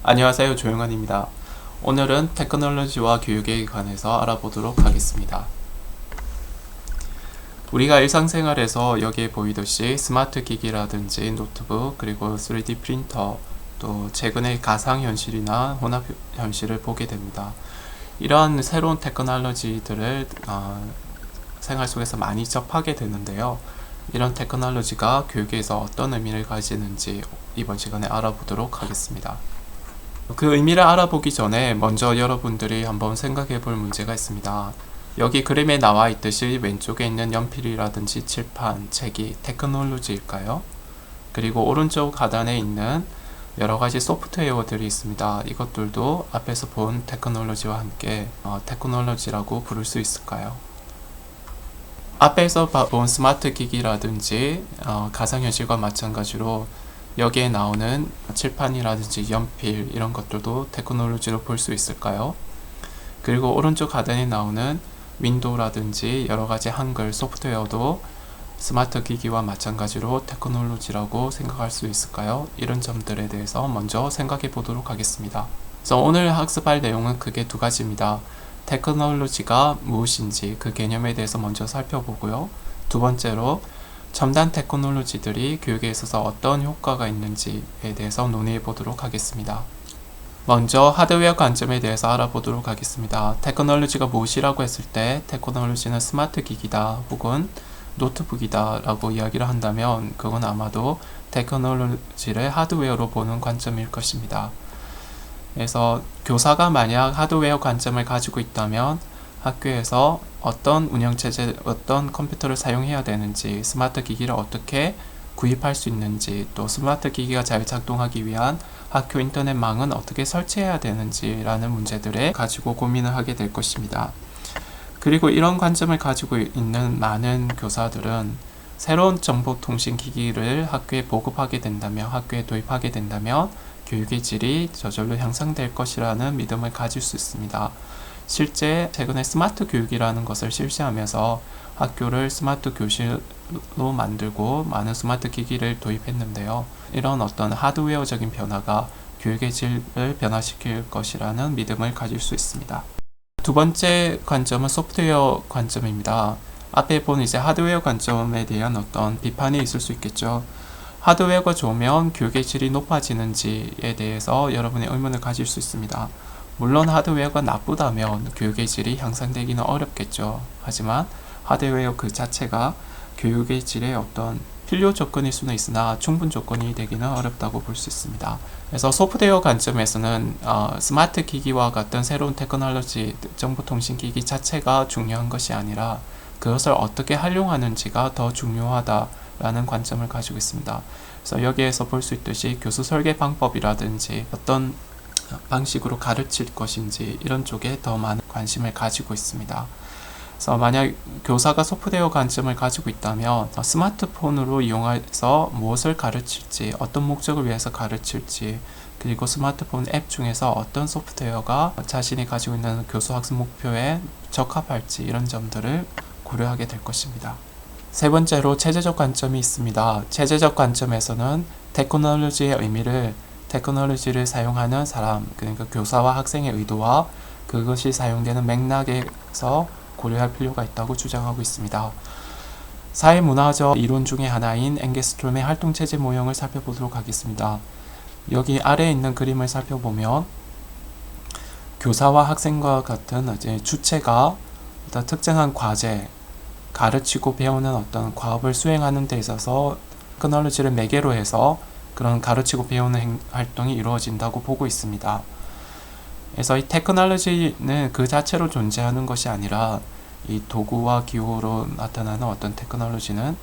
안녕하세요, 조용환입니다. 오늘은 테크놀로지와 교육에 관해서 알아보도록 하겠습니다. 우리가 일상생활에서 여기에 보이듯이 스마트 기기라든지 노트북, 그리고 3D 프린터, 또 최근에 가상현실이나 혼합현실을 보게 됩니다. 이러한 새로운 테크놀로지들을 생활 속에서 많이 접하게 되는데요. 이런 테크놀로지가 교육에서 어떤 의미를 가지는지 이번 시간에 알아보도록 하겠습니다. 그 의미를 알아보기 전에 먼저 여러분들이 한번 생각해 볼 문제가 있습니다. 여기 그림에 나와 있듯이 왼쪽에 있는 연필이라든지 칠판, 책이 테크놀로지일까요? 그리고 오른쪽 하단에 있는 여러 가지 소프트웨어들이 있습니다. 이것들도 앞에서 본 테크놀로지와 함께 테크놀로지라고 부를 수 있을까요? 앞에서 본 스마트 기기라든지 가상현실과 마찬가지로 여기에 나오는 칠판이라든지 연필 이런 것들도 테크놀로지로 볼 수 있을까요? 그리고 오른쪽 하단에 나오는 윈도우라든지 여러가지 한글 소프트웨어도 스마트 기기와 마찬가지로 테크놀로지라고 생각할 수 있을까요? 이런 점들에 대해서 먼저 생각해 보도록 하겠습니다. 그래서 오늘 학습할 내용은 크게 두 가지입니다. 테크놀로지가 무엇인지 그 개념에 대해서 먼저 살펴보고요. 두 번째로 첨단 테크놀로지들이 교육에 있어서 어떤 효과가 있는지에 대해서 논의해 보도록 하겠습니다. 먼저 하드웨어 관점에 대해서 알아보도록 하겠습니다. 테크놀로지가 무엇이라고 했을 때 테크놀로지는 스마트 기기다 혹은 노트북이다 라고 이야기를 한다면 그건 아마도 테크놀로지를 하드웨어로 보는 관점일 것입니다. 그래서 교사가 만약 하드웨어 관점을 가지고 있다면 학교에서 어떤 운영체제, 어떤 컴퓨터를 사용해야 되는지, 스마트 기기를 어떻게 구입할 수 있는지, 또 스마트 기기가 잘 작동하기 위한 학교 인터넷망은 어떻게 설치해야 되는지라는 문제들에 가지고 고민을 하게 될 것입니다. 그리고 이런 관점을 가지고 있는 많은 교사들은 새로운 정보통신기기를 학교에 보급하게 된다면, 학교에 도입하게 된다면 교육의 질이 저절로 향상될 것이라는 믿음을 가질 수 있습니다. 실제 최근에 스마트 교육이라는 것을 실시하면서 학교를 스마트 교실로 만들고 많은 스마트 기기를 도입했는데요. 이런 어떤 하드웨어적인 변화가 교육의 질을 변화시킬 것이라는 믿음을 가질 수 있습니다. 두 번째 관점은 소프트웨어 관점입니다. 앞에 본 이제 하드웨어 관점에 대한 어떤 비판이 있을 수 있겠죠. 하드웨어가 좋으면 교육의 질이 높아지는지에 대해서 여러분의 의문을 가질 수 있습니다. 물론 하드웨어가 나쁘다면 교육의 질이 향상되기는 어렵겠죠. 하지만 하드웨어 그 자체가 교육의 질의 어떤 필요 조건일 수는 있으나 충분 조건이 되기는 어렵다고 볼 수 있습니다. 그래서 소프트웨어 관점에서는 스마트 기기와 같은 새로운 테크놀로지, 정보통신기기 자체가 중요한 것이 아니라 그것을 어떻게 활용하는지가 더 중요하다라는 관점을 가지고 있습니다. 그래서 여기에서 볼 수 있듯이 교수 설계 방법이라든지 어떤 방식으로 가르칠 것인지 이런 쪽에 더 많은 관심을 가지고 있습니다. 그래서 만약 교사가 소프트웨어 관점을 가지고 있다면 스마트폰으로 이용해서 무엇을 가르칠지, 어떤 목적을 위해서 가르칠지, 그리고 스마트폰 앱 중에서 어떤 소프트웨어가 자신이 가지고 있는 교수 학습 목표에 적합할지 이런 점들을 고려하게 될 것입니다. 세 번째로 체제적 관점이 있습니다. 체제적 관점에서는 테크놀로지의 의미를 테크놀로지를 사용하는 사람, 그러니까 교사와 학생의 의도와 그것이 사용되는 맥락에서 고려할 필요가 있다고 주장하고 있습니다. 사회문화적 이론 중의 하나인 앵게스트롬의 활동체제 모형을 살펴보도록 하겠습니다. 여기 아래에 있는 그림을 살펴보면 교사와 학생과 같은 이제 주체가 어떤 특정한 과제, 가르치고 배우는 어떤 과업을 수행하는 데 있어서 테크놀로지를 매개로 해서 그런 가르치고 배우는 활동이 이루어진다고 보고 있습니다. 그래서 이 테크놀로지는 그 자체로 존재하는 것이 아니라 이 도구와 기호로 나타나는 어떤 테크놀로지는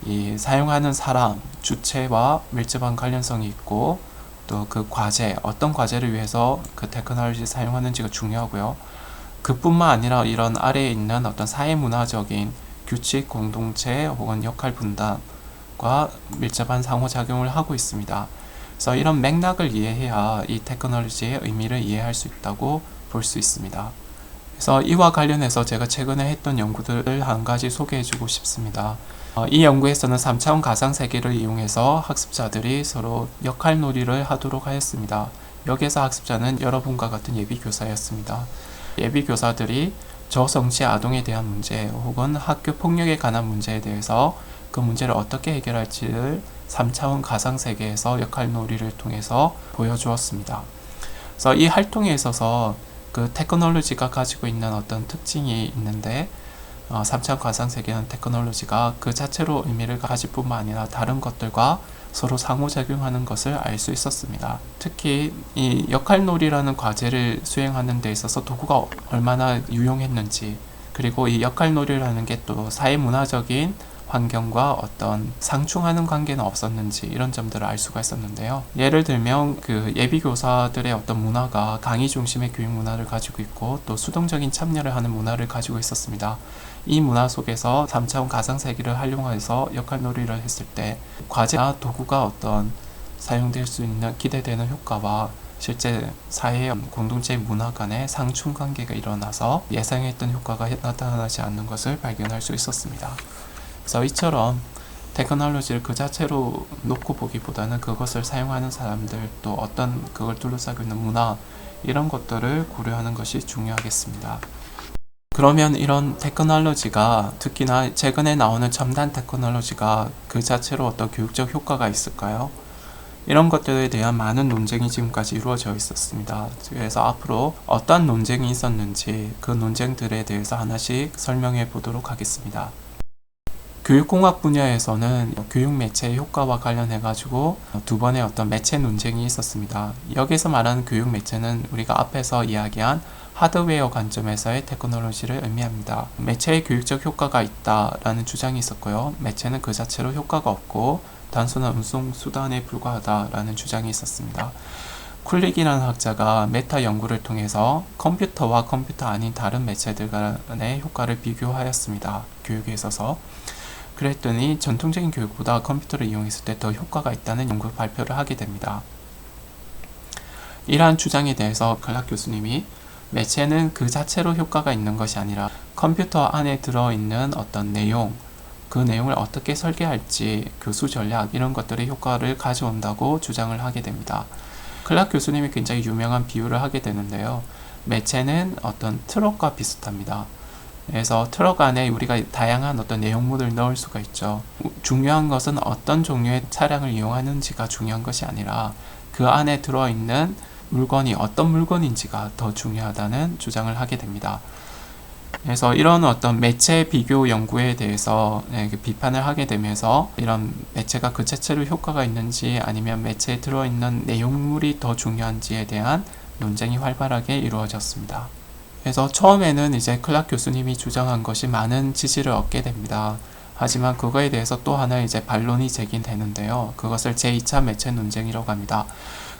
이 사용하는 사람, 주체와 밀접한 관련성이 있고 또 그 과제, 어떤 과제를 위해서 그 테크놀로지를 사용하는지가 중요하고요. 그뿐만 아니라 이런 아래에 있는 어떤 사회문화적인 규칙, 공동체 혹은 역할 분담과 밀접한 상호작용을 하고 있습니다. 그래서 이런 맥락을 이해해야 이 테크놀로지의 의미를 이해할 수 있다고 볼 수 있습니다. 그래서 이와 관련해서 제가 최근에 했던 연구들을 한 가지 소개해주고 싶습니다. 이 연구에서는 3차원 가상세계를 이용해서 학습자들이 서로 역할놀이를 하도록 하였습니다. 여기에서 학습자는 여러분과 같은 예비교사였습니다. 예비교사들이 저성취 아동에 대한 문제 혹은 학교 폭력에 관한 문제에 대해서 그 문제를 어떻게 해결할지를 3차원 가상세계에서 역할놀이를 통해서 보여주었습니다. 그래서 이 활동에 있어서 그 테크놀로지가 가지고 있는 어떤 특징이 있는데 3차원 가상세계는 테크놀로지가 그 자체로 의미를 가질 뿐만 아니라 다른 것들과 서로 상호작용하는 것을 알 수 있었습니다. 특히 이 역할놀이라는 과제를 수행하는 데 있어서 도구가 얼마나 유용했는지, 그리고 이 역할놀이라는 게 또 사회문화적인 환경과 어떤 상충하는 관계는 없었는지 이런 점들을 알 수가 있었는데요. 예를 들면 그 예비교사들의 어떤 문화가 강의 중심의 교육 문화를 가지고 있고 또 수동적인 참여를 하는 문화를 가지고 있었습니다. 이 문화 속에서 3차원 가상세계를 활용해서 역할놀이를 했을 때 과제나 도구가 어떤 사용될 수 있는 기대되는 효과와 실제 사회 공동체 문화 간의 상충 관계가 일어나서 예상했던 효과가 나타나지 않는 것을 발견할 수 있었습니다. 그래서 이처럼 테크놀로지를 그 자체로 놓고 보기보다는 그것을 사용하는 사람들, 또 어떤 그걸 둘러싸고 있는 문화, 이런 것들을 고려하는 것이 중요하겠습니다. 그러면 이런 테크놀로지가, 특히나 최근에 나오는 첨단 테크놀로지가 그 자체로 어떤 교육적 효과가 있을까요? 이런 것들에 대한 많은 논쟁이 지금까지 이루어져 있었습니다. 그래서 앞으로 어떤 논쟁이 있었는지 그 논쟁들에 대해서 하나씩 설명해 보도록 하겠습니다. 교육공학 분야에서는 교육 매체의 효과와 관련해 가지고 두 번의 어떤 매체 논쟁이 있었습니다. 여기서 말하는 교육 매체는 우리가 앞에서 이야기한 하드웨어 관점에서의 테크놀로지를 의미합니다. 매체의 교육적 효과가 있다라는 주장이 있었고요. 매체는 그 자체로 효과가 없고 단순한 운송 수단에 불과하다라는 주장이 있었습니다. 쿨릭이라는 학자가 메타 연구를 통해서 컴퓨터와 컴퓨터 아닌 다른 매체들 간의 효과를 비교하였습니다. 교육에 있어서. 그랬더니 전통적인 교육보다 컴퓨터를 이용했을 때 더 효과가 있다는 연구 발표를 하게 됩니다. 이러한 주장에 대해서 클락 교수님이 매체는 그 자체로 효과가 있는 것이 아니라 컴퓨터 안에 들어있는 어떤 내용, 그 내용을 어떻게 설계할지, 교수 전략, 이런 것들의 효과를 가져온다고 주장을 하게 됩니다. 클락 교수님이 굉장히 유명한 비유를 하게 되는데요. 매체는 어떤 트럭과 비슷합니다. 그래서 트럭 안에 우리가 다양한 어떤 내용물을 넣을 수가 있죠. 중요한 것은 어떤 종류의 차량을 이용하는지가 중요한 것이 아니라 그 안에 들어있는 물건이 어떤 물건인지가 더 중요하다는 주장을 하게 됩니다. 그래서 이런 어떤 매체 비교 연구에 대해서 비판을 하게 되면서 이런 매체가 그 자체로 효과가 있는지 아니면 매체에 들어있는 내용물이 더 중요한지에 대한 논쟁이 활발하게 이루어졌습니다. 그래서 처음에는 이제 클락 교수님이 주장한 것이 많은 지지를 얻게 됩니다. 하지만 그거에 대해서 또 하나 이제 반론이 제기되는데요. 그것을 제2차 매체 논쟁이라고 합니다.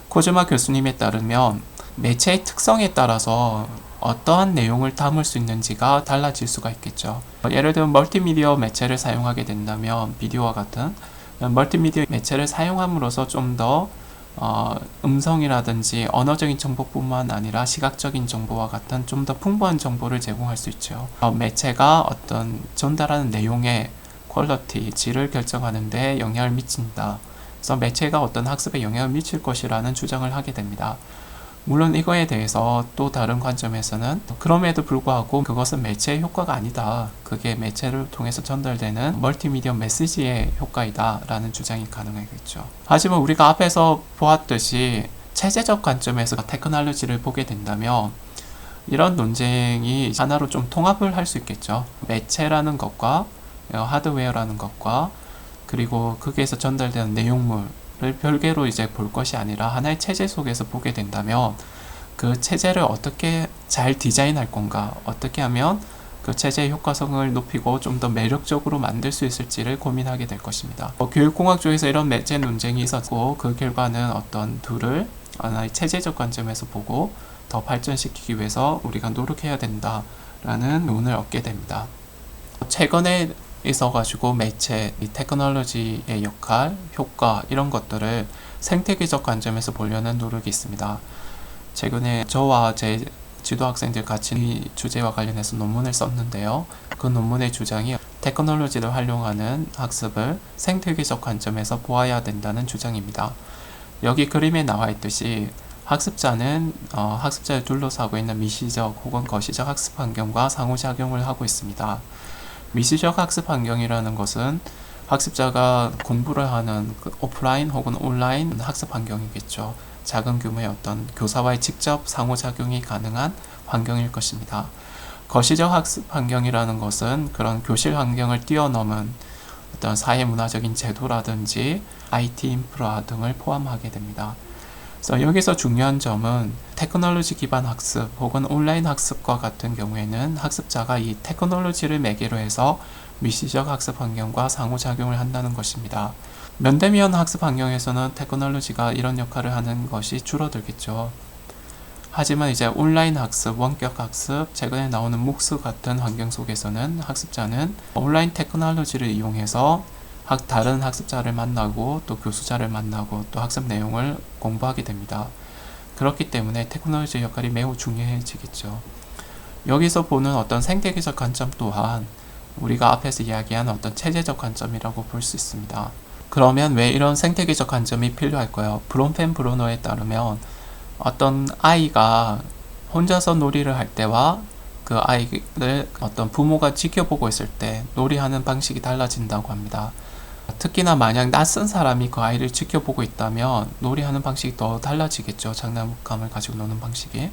코즈마 교수님에 따르면 매체의 특성에 따라서 어떠한 내용을 담을 수 있는지가 달라질 수가 있겠죠. 예를 들면 멀티미디어 매체를 사용하게 된다면 비디오와 같은 멀티미디어 매체를 사용함으로써 좀 더 음성이라든지 언어적인 정보뿐만 아니라 시각적인 정보와 같은 좀 더 풍부한 정보를 제공할 수 있죠. 매체가 어떤 전달하는 내용의 퀄리티, 질을 결정하는 데 영향을 미친다. 그래서 매체가 어떤 학습에 영향을 미칠 것이라는 주장을 하게 됩니다. 물론 이거에 대해서 또 다른 관점에서는 그럼에도 불구하고 그것은 매체의 효과가 아니다. 그게 매체를 통해서 전달되는 멀티미디어 메시지의 효과이다 라는 주장이 가능하겠죠. 하지만 우리가 앞에서 보았듯이 체제적 관점에서 테크놀로지를 보게 된다면 이런 논쟁이 하나로 좀 통합을 할 수 있겠죠. 매체라는 것과 하드웨어라는 것과 그리고 거기에서 전달되는 내용물을 별개로 이제 볼 것이 아니라 하나의 체제 속에서 보게 된다면 그 체제를 어떻게 잘 디자인할 건가, 어떻게 하면 그 체제의 효과성을 높이고 좀 더 매력적으로 만들 수 있을지를 고민하게 될 것입니다. 교육공학 쪽에서 이런 매체 논쟁이 있었고 그 결과는 어떤 둘을 하나의 체제적 관점에서 보고 더 발전시키기 위해서 우리가 노력해야 된다라는 교훈을 얻게 됩니다. 최근에 있어가지고 매체, 이 테크놀로지의 역할, 효과 이런 것들을 생태계적 관점에서 보려는 노력이 있습니다. 최근에 저와 제 지도 학생들 같이 이 주제와 관련해서 논문을 썼는데요. 그 논문의 주장이 테크놀로지를 활용하는 학습을 생태계적 관점에서 보아야 된다는 주장입니다. 여기 그림에 나와 있듯이 학습자는 학습자를 둘러싸고 있는 미시적 혹은 거시적 학습 환경과 상호작용을 하고 있습니다. 미시적 학습 환경이라는 것은 학습자가 공부를 하는 오프라인 혹은 온라인 학습 환경이겠죠. 작은 규모의 어떤 교사와의 직접 상호작용이 가능한 환경일 것입니다. 거시적 학습 환경이라는 것은 그런 교실 환경을 뛰어넘은 어떤 사회문화적인 제도라든지 IT 인프라 등을 포함하게 됩니다. 그래서 여기서 중요한 점은 테크놀로지 기반 학습 혹은 온라인 학습과 같은 경우에는 학습자가 이 테크놀로지를 매개로 해서 미시적 학습 환경과 상호작용을 한다는 것입니다. 면대면 학습 환경에서는 테크놀로지가 이런 역할을 하는 것이 줄어들겠죠. 하지만 이제 온라인 학습, 원격 학습, 최근에 나오는 묵스 같은 환경 속에서는 학습자는 온라인 테크놀로지를 이용해서 다른 학습자를 만나고 또 교수자를 만나고 또 학습 내용을 공부하게 됩니다. 그렇기 때문에 테크놀로지의 역할이 매우 중요해지겠죠. 여기서 보는 어떤 생태계적 관점 또한 우리가 앞에서 이야기한 어떤 체제적 관점이라고 볼 수 있습니다. 그러면 왜 이런 생태계적 관점이 필요할까요? 브론펜 브로너에 따르면 어떤 아이가 혼자서 놀이를 할 때와 그 아이를 어떤 부모가 지켜보고 있을 때 놀이하는 방식이 달라진다고 합니다. 특히나 만약 낯선 사람이 그 아이를 지켜보고 있다면 놀이하는 방식이 더 달라지겠죠. 장난감을 가지고 노는 방식이.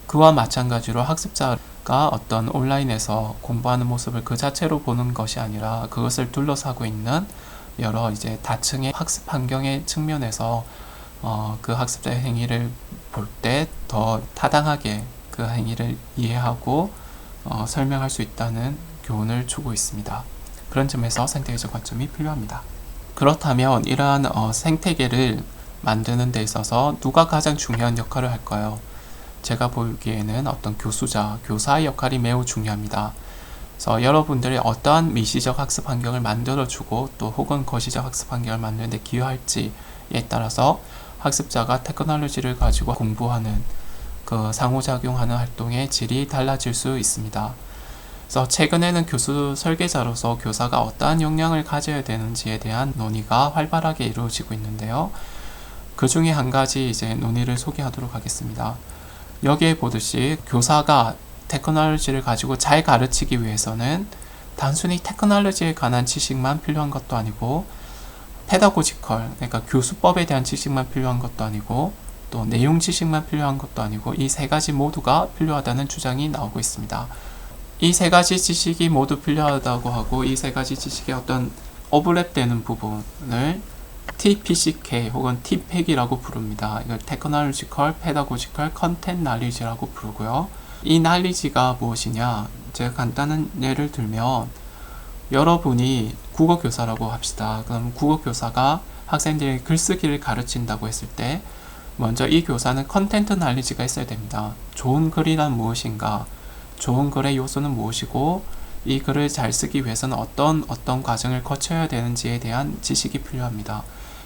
그와 마찬가지로 학습자가 어떤 온라인에서 공부하는 모습을 그 자체로 보는 것이 아니라 그것을 둘러싸고 있는 여러 이제 다층의 학습 환경의 측면에서 그 학습자의 행위를 볼 때 더 타당하게 그 행위를 이해하고 설명할 수 있다는 교훈을 주고 있습니다. 그런 점에서 생태계적 관점이 필요합니다. 그렇다면 이러한 생태계를 만드는 데 있어서 누가 가장 중요한 역할을 할까요? 제가 보기에는 어떤 교사의 역할이 매우 중요합니다. 그래서 여러분들이 어떠한 미시적 학습 환경을 만들어주고 또 혹은 거시적 학습 환경을 만드는 데 기여할지에 따라서 학습자가 테크놀로지를 가지고 공부하는 그 상호작용하는 활동의 질이 달라질 수 있습니다. 그래서 최근에는 교수 설계자로서 교사가 어떠한 역량을 가져야 되는지에 대한 논의가 활발하게 이루어지고 있는데요. 그 중에 한 가지 이제 논의를 소개하도록 하겠습니다. 여기에 보듯이 교사가 테크놀로지를 가지고 잘 가르치기 위해서는 단순히 테크놀로지에 관한 지식만 필요한 것도 아니고 페다고지컬, 그러니까 교수법에 대한 지식만 필요한 것도 아니고 또 내용 지식만 필요한 것도 아니고 이 세 가지 모두가 필요하다는 주장이 나오고 있습니다. 이 세 가지 지식이 모두 필요하다고 하고 이 세 가지 지식의 어떤 오버랩되는 부분을 TPCK 혹은 TPEC이라고 부릅니다. 이걸 Technological, Pedagogical, Content Knowledge라고 부르고요. 이 knowledge가 무엇이냐? 제가 간단한 예를 들면 여러분이 국어교사라고 합시다. 그럼 국어교사가 학생들에게 글쓰기를 가르친다고 했을 때 먼저 이 교사는 컨텐트 knowledge가 있어야 됩니다. 좋은 글이란 무엇인가? 좋은 글의 요소는 무엇이고 이 글을 잘 쓰기 위해서는 어떤 과정을 거쳐야 되는지에 대한 지식이 필요합니다.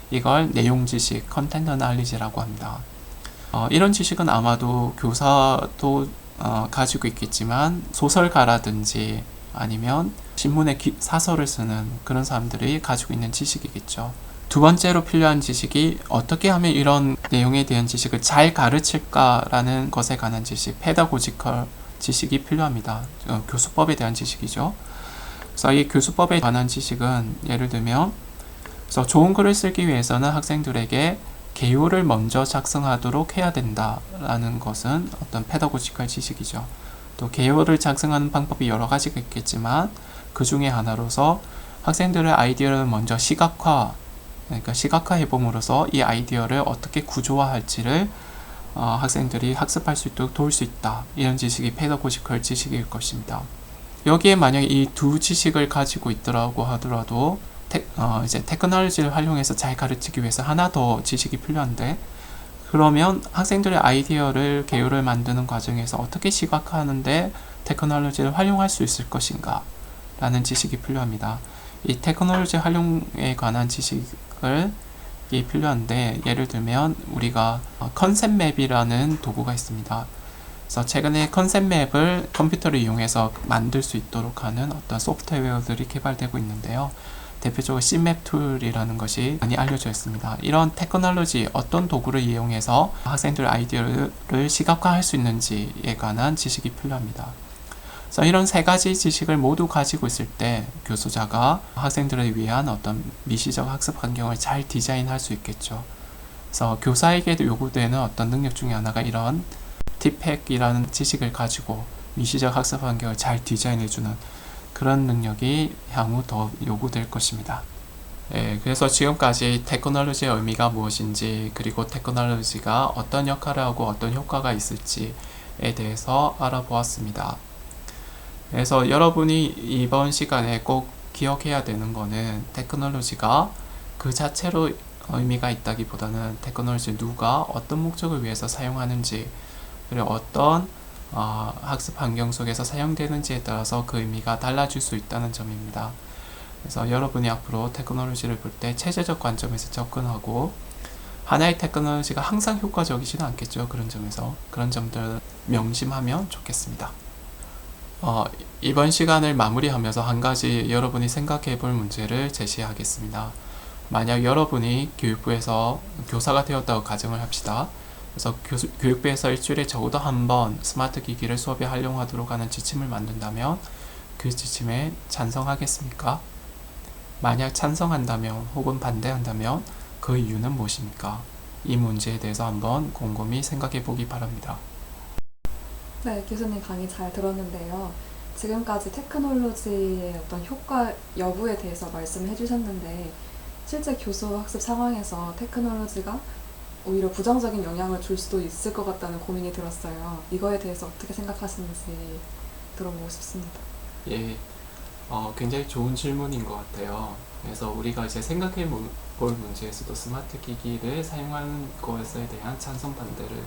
이걸 내용 지식, 컨텐트 knowledge라고 합니다. 이런 지식은 아마도 교사도 가지고 있겠지만 소설가라든지 아니면 신문에 사설을 쓰는 그런 사람들이 가지고 있는 지식이겠죠. 두 번째로 필요한 지식이 어떻게 하면 이런 내용에 대한 지식을 잘 가르칠까라는 것에 관한 지식, 페다고지컬 지식이 필요합니다. 교수법에 대한 지식이죠. 그래서 이 교수법에 관한 지식은 예를 들면 그래서 좋은 글을 쓰기 위해서는 학생들에게 개요를 먼저 작성하도록 해야 된다라는 것은 어떤 페다고지컬 지식이죠. 또 개요를 작성하는 방법이 여러 가지가 있겠지만 그 중에 하나로서 학생들의 아이디어를 먼저 그러니까 시각화해 봄으로써 이 아이디어를 어떻게 구조화할지를 학생들이 학습할 수 있도록 도울 수 있다. 이런 지식이 페다고지컬 지식일 것입니다. 여기에 만약에 이 두 지식을 가지고 있더라고 하더라도 이제 테크놀로지를 활용해서 잘 가르치기 위해서 하나 더 지식이 필요한데 그러면 학생들의 아이디어를 개요를 만드는 과정에서 어떻게 시각화하는데 테크놀로지를 활용할 수 있을 것인가 라는 지식이 필요합니다. 이 테크놀로지 활용에 관한 지식을 필요한데 예를 들면 우리가 컨셉 맵이라는 도구가 있습니다. 그래서 최근에 컨셉 맵을 컴퓨터를 이용해서 만들 수 있도록 하는 어떤 소프트웨어들이 개발되고 있는데요. 대표적으로 Cmap 툴이라는 것이 많이 알려져 있습니다. 이런 테크놀로지, 어떤 도구를 이용해서 학생들 아이디어를 시각화할 수 있는지에 관한 지식이 필요합니다. 그래서 이런 세 가지 지식을 모두 가지고 있을 때 교수자가 학생들을 위한 어떤 미시적 학습 환경을 잘 디자인할 수 있겠죠. 그래서 교사에게도 요구되는 어떤 능력 중에 하나가 이런 TPEC이라는 지식을 가지고 미시적 학습 환경을 잘 디자인해주는 그런 능력이 향후 더 요구될 것입니다. 그래서 지금까지 테크놀로지의 의미가 무엇인지, 그리고 테크놀로지가 어떤 역할을 하고 어떤 효과가 있을지에 대해서 알아보았습니다. 그래서 여러분이 이번 시간에 꼭 기억해야 되는 거는 테크놀로지가 그 자체로 의미가 있다기보다는 테크놀로지 누가 어떤 목적을 위해서 사용하는지, 그리고 어떤 학습 환경 속에서 사용되는지에 따라서 그 의미가 달라질 수 있다는 점입니다. 그래서 여러분이 앞으로 테크놀로지를 볼 때 체제적 관점에서 접근하고, 하나의 테크놀로지가 항상 효과적이지는 않겠죠. 그런 점에서 그런 점들을 명심하면 좋겠습니다. 이번 시간을 마무리하면서 한 가지 여러분이 생각해 볼 문제를 제시하겠습니다. 만약 여러분이 교육부에서 교사가 되었다고 가정을 합시다. 그래서 교육부에서 일주일에 적어도 한 번 스마트 기기를 수업에 활용하도록 하는 지침을 만든다면 그 지침에 찬성하겠습니까? 만약 찬성한다면 혹은 반대한다면 그 이유는 무엇입니까? 이 문제에 대해서 한번 곰곰이 생각해 보기 바랍니다. 네, 교수님 강의 잘 들었는데요. 지금까지 테크놀로지의 어떤 효과 여부에 대해서 말씀해 주셨는데, 실제 교수 학습 상황에서 테크놀로지가 오히려 부정적인 영향을 줄 수도 있을 것 같다는 고민이 들었어요. 이거에 대해서 어떻게 생각하시는지 들어보고 싶습니다. 굉장히 좋은 질문인 것 같아요. 그래서 우리가 이제 생각해 볼 문제에서도 스마트 기기를 사용하는 것에 대한 찬성 반대를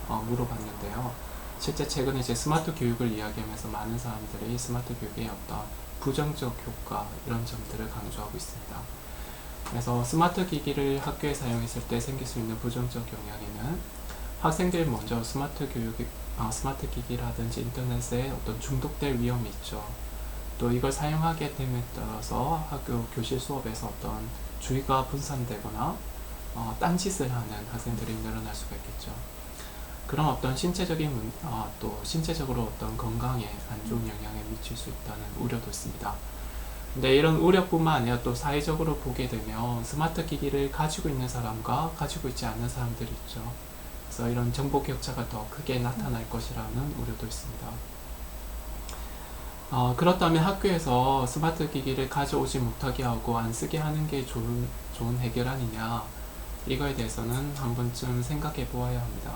물어봤는데요. 실제 최근에 이제 스마트 교육을 이야기하면서 많은 사람들이 스마트 교육의 어떤 부정적 효과, 이런 점들을 강조하고 있습니다. 그래서 스마트 기기를 학교에 사용했을 때 생길 수 있는 부정적 영향에는 학생들이 먼저 스마트 기기라든지 인터넷에 어떤 중독될 위험이 있죠. 또 이걸 사용하게 됨에 따라서 학교 교실 수업에서 어떤 주의가 분산되거나 딴짓을 하는 학생들이 늘어날 수가 있겠죠. 그런 어떤 또 신체적으로 어떤 건강에 안 좋은 영향을 미칠 수 있다는 우려도 있습니다. 근데 이런 우려뿐만 아니라 또 사회적으로 보게 되면 스마트 기기를 가지고 있는 사람과 가지고 있지 않는 사람들이 있죠. 그래서 이런 정보 격차가 더 크게 나타날 것이라는 우려도 있습니다. 그렇다면 학교에서 스마트 기기를 가져오지 못하게 하고 안 쓰게 하는 게 좋은 해결안이냐, 이거에 대해서는 한 번쯤 생각해 보아야 합니다.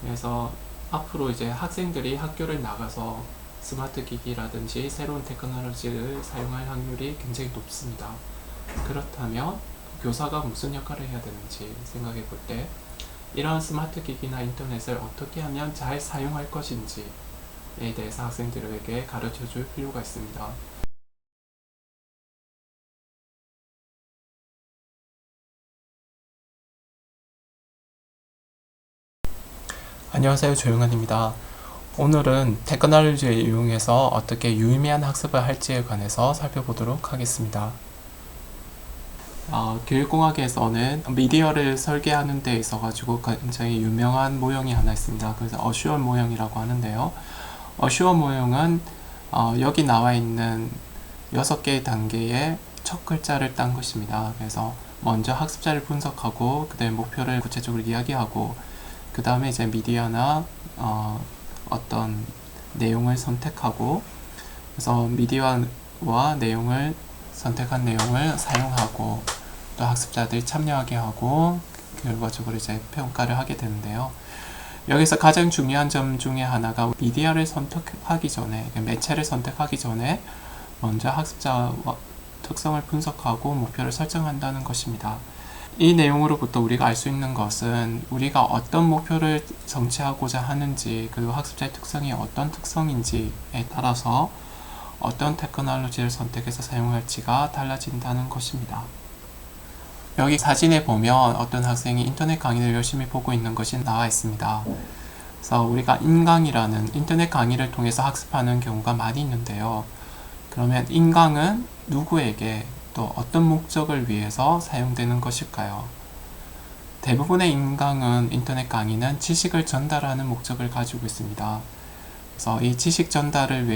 그래서 앞으로 이제 학생들이 학교를 나가서 스마트 기기라든지 새로운 테크놀로지를 사용할 확률이 굉장히 높습니다. 그렇다면 교사가 무슨 역할을 해야 되는지 생각해 볼 때, 이러한 스마트 기기나 인터넷을 어떻게 하면 잘 사용할 것인지에 대해서 학생들에게 가르쳐 줄 필요가 있습니다. 안녕하세요, 조용한입니다. 오늘은 테크놀로지를 이용해서 어떻게 유의미한 학습을 할지에 관해서 살펴보도록 하겠습니다. 교육공학에서는 미디어를 설계하는 데 있어가지고 굉장히 유명한 모형이 하나 있습니다. 그래서 어슈어 모형이라고 하는데요. 어슈어 모형은 여기 나와 있는 6개의 단계의 첫 글자를 딴 것입니다. 그래서 먼저 학습자를 분석하고, 그 다음에 목표를 구체적으로 이야기하고, 그 다음에 이제 미디어나 어떤 내용을 선택하고, 그래서 미디어와 내용을 선택한 내용을 사용하고, 또 학습자들이 참여하게 하고, 결과적으로 이제 평가를 하게 되는데요. 여기서 가장 중요한 점 중에 하나가 미디어를 선택하기 전에, 매체를 선택하기 전에 먼저 학습자와 특성을 분석하고 목표를 설정한다는 것입니다. 이 내용으로부터 우리가 알 수 있는 것은 우리가 어떤 목표를 성취하고자 하는지, 그리고 학습자의 특성이 어떤 특성인지에 따라서 어떤 테크놀로지를 선택해서 사용할지가 달라진다는 것입니다. 여기 사진에 보면 어떤 학생이 인터넷 강의를 열심히 보고 있는 것이 나와 있습니다. 그래서 우리가 인강이라는 인터넷 강의를 통해서 학습하는 경우가 많이 있는데요. 그러면 인강은 누구에게 또 어떤 목적을 위해서 사용되는 것일까요? 대부분의 인강은 인터넷 강의는 지식을 전달하는 목적을 가지고 있습니다. 그래서 이 지식 전달을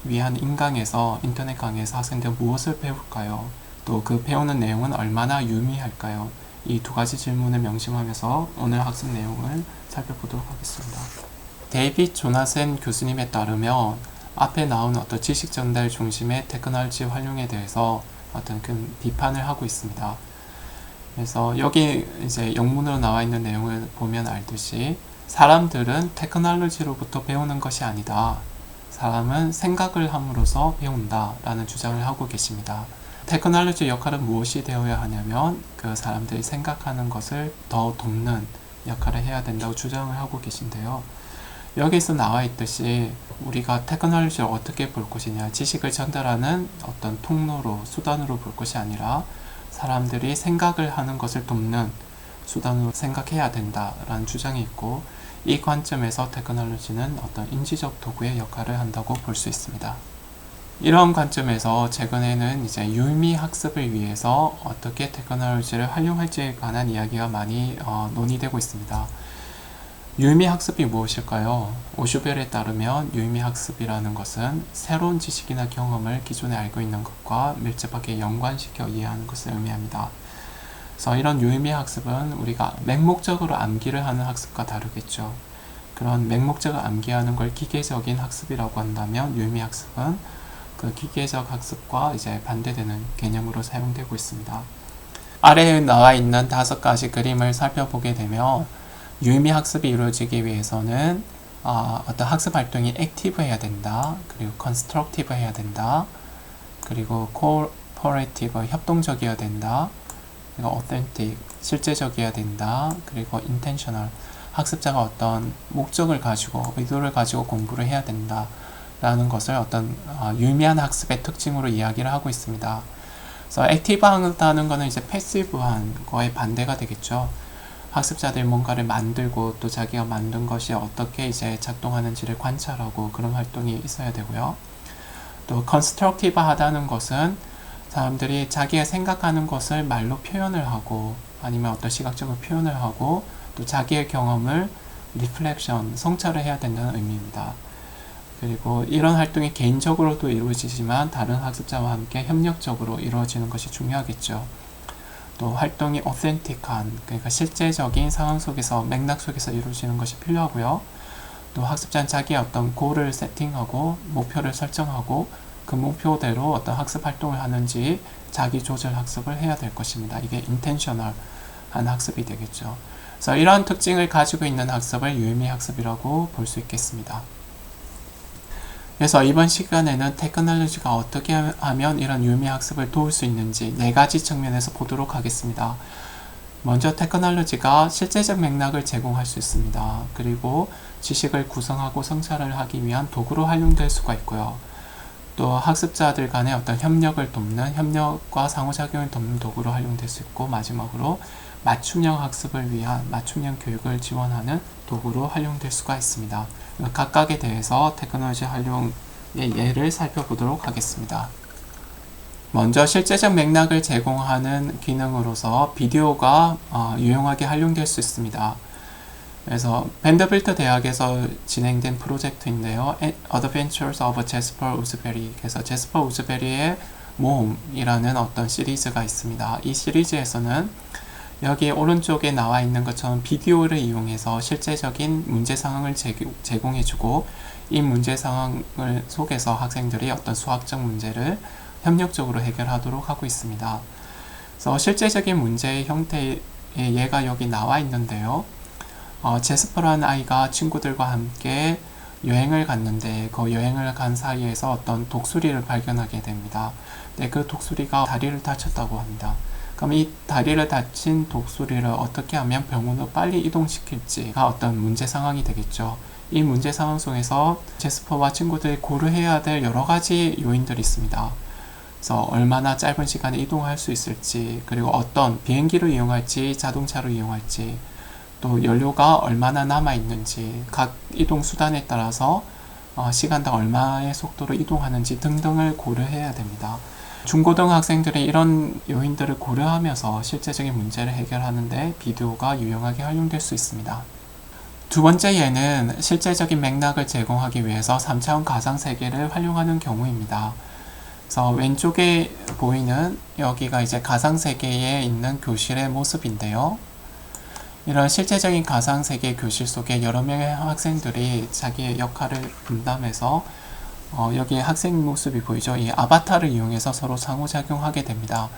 위한 인강에서 인터넷 강의에서 학생들은 무엇을 배울까요? 또 그 배우는 내용은 얼마나 유의미할까요? 이 두 가지 질문을 명심하면서 오늘 학습 내용을 살펴보도록 하겠습니다. 데이빗 조나센 교수님에 따르면 앞에 나온 어떤 지식 전달 중심의 테크놀로지 활용에 대해서 어떤 그 비판을 하고 있습니다. 그래서 여기 이제 영문으로 나와 있는 내용을 보면 알듯이 사람들은 테크놀로지로부터 배우는 것이 아니다. 사람은 생각을 함으로써 배운다 라는 주장을 하고 계십니다. 테크놀로지의 역할은 무엇이 되어야 하냐면 그 사람들이 생각하는 것을 더 돕는 역할을 해야 된다고 주장을 하고 계신데요. 여기서 나와 있듯이 우리가 테크놀로지를 어떻게 볼 것이냐, 지식을 전달하는 어떤 통로로, 수단으로 볼 것이 아니라 사람들이 생각을 하는 것을 돕는 수단으로 생각해야 된다라는 주장이 있고, 이 관점에서 테크놀로지는 어떤 인지적 도구의 역할을 한다고 볼 수 있습니다. 이런 관점에서 최근에는 이제 유의미 학습을 위해서 어떻게 테크놀로지를 활용할지에 관한 이야기가 많이 논의되고 있습니다. 유의미 학습이 무엇일까요? 오슈벨에 따르면 유의미 학습이라는 것은 새로운 지식이나 경험을 기존에 알고 있는 것과 밀접하게 연관시켜 이해하는 것을 의미합니다. 그래서 이런 유의미 학습은 우리가 맹목적으로 암기를 하는 학습과 다르겠죠. 그런 맹목적으로 암기하는 걸 기계적인 학습이라고 한다면 유의미 학습은 그 기계적 학습과 이제 반대되는 개념으로 사용되고 있습니다. 아래에 나와 있는 5가지 그림을 살펴보게 되면 유의미 학습이 이루어지기 위해서는 어떤 학습 활동이 액티브해야 된다. 그리고 컨스트럭티브 해야 된다. 그리고 코퍼레이티브 협동적이어야 된다. 그리고 어센틱 실제적이어야 된다. 그리고 인텐셔널 학습자가 어떤 목적을 가지고 의도를 가지고 공부를 해야 된다. 라는 것을 어떤 유의미한 학습의 특징으로 이야기를 하고 있습니다. 그래서 액티브하다는 것은 이제 패시브한 거의 반대가 되겠죠. 학습자들이 뭔가를 만들고 또 자기가 만든 것이 어떻게 이제 작동하는지를 관찰하고 그런 활동이 있어야 되고요. 또 컨스트럭티브 하다는 것은 사람들이 자기가 생각하는 것을 말로 표현을 하고 아니면 어떤 시각적으로 표현을 하고 또 자기의 경험을 리플렉션, 성찰을 해야 된다는 의미입니다. 그리고 이런 활동이 개인적으로도 이루어지지만 다른 학습자와 함께 협력적으로 이루어지는 것이 중요하겠죠. 또 활동이 어센틱한, 그러니까 실제적인 상황 속에서, 맥락 속에서 이루어지는 것이 필요하고요. 또 학습자는 자기의 어떤 골을 세팅하고 목표를 설정하고 그 목표대로 어떤 학습 활동을 하는지 자기 조절 학습을 해야 될 것입니다. 이게 인텐셔널한 학습이 되겠죠. 그래서 이러한 특징을 가지고 있는 학습을 유의미 학습이라고 볼 수 있겠습니다. 그래서 이번 시간에는 테크놀로지가 어떻게 하면 이런 유의미 학습을 도울 수 있는지 4가지 측면에서 보도록 하겠습니다. 먼저 테크놀로지가 실제적 맥락을 제공할 수 있습니다. 그리고 지식을 구성하고 성찰을 하기 위한 도구로 활용될 수가 있고요. 또 학습자들 간의 어떤 협력을 돕는, 협력과 상호작용을 돕는 도구로 활용될 수 있고, 마지막으로 맞춤형 학습을 위한 맞춤형 교육을 지원하는 도구로 활용될 수가 있습니다. 각각에 대해서 테크놀로지 활용의 예를 살펴보도록 하겠습니다. 먼저 실제적 맥락을 제공하는 기능으로서 비디오가 유용하게 활용될 수 있습니다. 그래서 밴더빌트 대학에서 진행된 프로젝트인데요. Adventures of Jasper Woodsbury. 그래서 제스퍼 우즈베리의 모험이라는 어떤 시리즈가 있습니다. 이 시리즈에서는 여기 오른쪽에 나와 있는 것처럼 비디오를 이용해서 실제적인 문제 상황을 제공해주고 이 문제 상황을 속에서 학생들이 어떤 수학적 문제를 협력적으로 해결하도록 하고 있습니다. 그래서 실제적인 문제의 형태의 예가 여기 나와 있는데요. 제스퍼라는 아이가 친구들과 함께 여행을 갔는데 그 여행을 간 사이에서 어떤 독수리를 발견하게 됩니다. 근데 그 독수리가 다리를 다쳤다고 합니다. 그럼 이 다리를 다친 독수리를 어떻게 하면 병원으로 빨리 이동시킬지가 어떤 문제 상황이 되겠죠. 이 문제 상황 속에서 제스퍼와 친구들이 고려해야 될 여러 가지 요인들이 있습니다. 그래서 얼마나 짧은 시간에 이동할 수 있을지, 그리고 어떤 비행기를 이용할지, 자동차로 이용할지, 또 연료가 얼마나 남아있는지, 각 이동 수단에 따라서 시간당 얼마의 속도로 이동하는지 등등을 고려해야 됩니다. 중고등학생들이 이런 요인들을 고려하면서 실제적인 문제를 해결하는데 비디오가 유용하게 활용될 수 있습니다. 두 번째 예는 실제적인 맥락을 제공하기 위해서 3차원 가상세계를 활용하는 경우입니다. 그래서 왼쪽에 보이는 여기가 이제 가상세계에 있는 교실의 모습인데요. 이런 실제적인 가상세계 교실 속에 여러 명의 학생들이 자기의 역할을 분담해서 여기 학생 모습이 보이죠? 이 아바타를 이용해서 서로 상호작용하게 됩니다.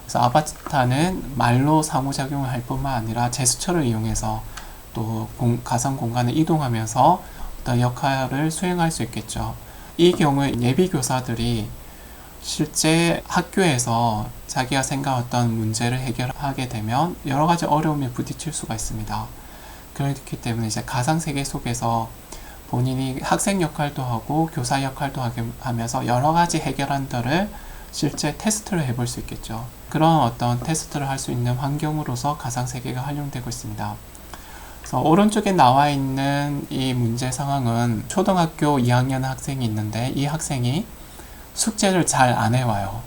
그래서 아바타는 말로 상호작용을 할 뿐만 아니라 제스처를 이용해서 또 가상 공간을 이동하면서 어떤 역할을 수행할 수 있겠죠. 이 경우에 예비 교사들이 실제 학교에서 자기가 생각했던 문제를 해결하게 되면 여러 가지 어려움에 부딪힐 수가 있습니다. 그렇기 때문에 이제 가상 세계 속에서 본인이 학생 역할도 하고 교사 역할도 하면서 여러 가지 해결안들을 실제 테스트를 해볼 수 있겠죠. 그런 어떤 테스트를 할 수 있는 환경으로서 가상 세계가 활용되고 있습니다. 그래서 오른쪽에 나와 있는 이 문제 상황은 초등학교 2학년 학생이 있는데 이 학생이 숙제를 잘 안 해와요.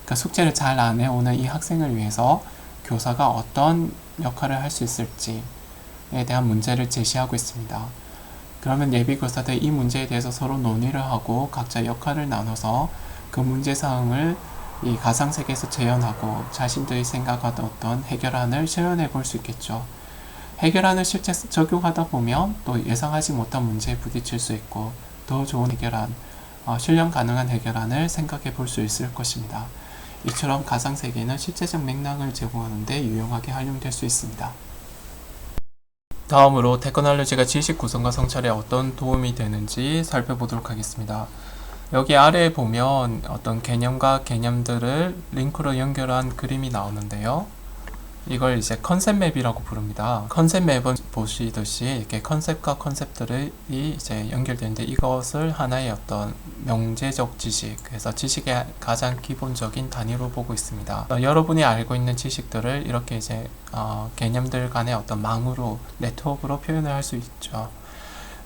그러니까 숙제를 잘 안 해오는 이 학생을 위해서 교사가 어떤 역할을 할 수 있을지에 대한 문제를 제시하고 있습니다. 그러면 예비교사들 이 문제에 대해서 서로 논의를 하고 각자 역할을 나눠서 그 문제사항을 이 가상세계에서 재현하고 자신들이 생각하던 어떤 해결안을 실현해 볼 수 있겠죠. 해결안을 실제 적용하다 보면 또 예상하지 못한 문제에 부딪힐 수 있고 더 좋은 해결안, 실현 가능한 해결안을 생각해 볼 수 있을 것입니다. 이처럼 가상세계는 실제적 맥락을 제공하는 데 유용하게 활용될 수 있습니다. 다음으로 테크놀로지가 지식 구성과 성찰에 어떤 도움이 되는지 살펴보도록 하겠습니다. 여기 아래에 보면 어떤 개념과 개념들을 링크로 연결한 그림이 나오는데요. 이걸 이제 컨셉 맵이라고 부릅니다. 컨셉 맵은 보시듯이 이렇게 컨셉과 컨셉들이 이제 연결되는데 이것을 하나의 어떤 명제적 지식, 그래서 지식의 가장 기본적인 단위로 보고 있습니다. 여러분이 알고 있는 지식들을 이렇게 이제 개념들 간의 어떤 망으로, 네트워크로 표현을 할 수 있죠.